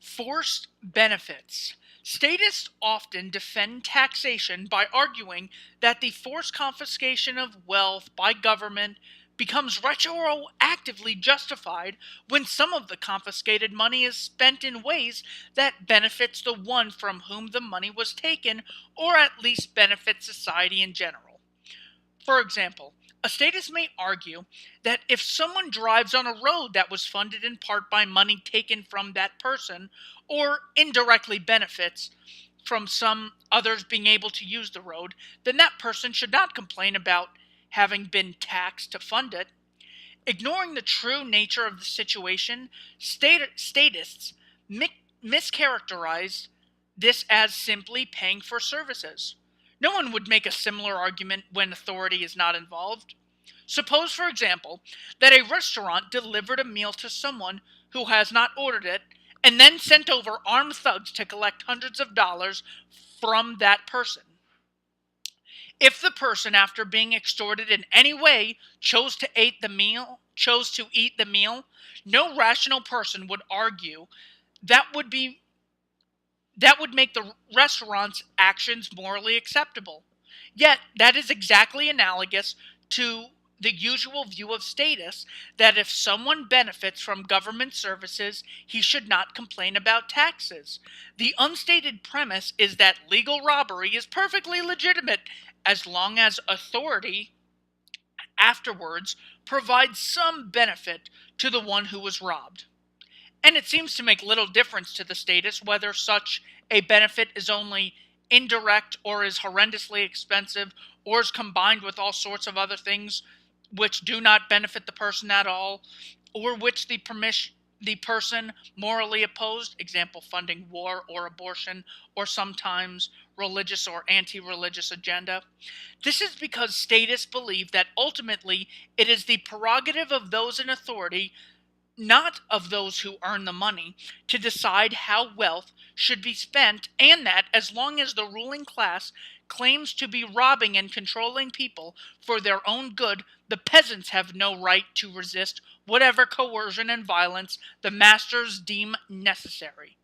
Forced benefits. Statists often defend taxation by arguing that the forced confiscation of wealth by government becomes retroactively justified when some of the confiscated money is spent in ways that benefits the one from whom the money was taken, or at least benefits society in general. For example, a statist may argue that if someone drives on a road that was funded in part by money taken from that person, or indirectly benefits from some others being able to use the road, then that person should not complain about having been taxed to fund it. Ignoring the true nature of the situation, statists mischaracterize this as simply paying for services. No one would make a similar argument when authority is not involved. Suppose, for example, that a restaurant delivered a meal to someone who has not ordered it and then sent over armed thugs to collect hundreds of dollars from that person. If the person, after being extorted in any way, chose to eat the meal, no rational person would argue that would make the restaurant's actions morally acceptable. Yet, that is exactly analogous to the usual view of statists that if someone benefits from government services, he should not complain about taxes. The unstated premise is that legal robbery is perfectly legitimate as long as authority afterwards provides some benefit to the one who was robbed. And it seems to make little difference to the status whether such a benefit is only indirect or is horrendously expensive or is combined with all sorts of other things which do not benefit the person at all, or which the person morally opposed, example, funding war or abortion, or sometimes religious or anti-religious agenda. This is because statists believe that ultimately it is the prerogative of those in authority, not of those who earn the money, to decide how wealth should be spent, and that as long as the ruling class claims to be robbing and controlling people for their own good, the peasants have no right to resist whatever coercion and violence the masters deem necessary.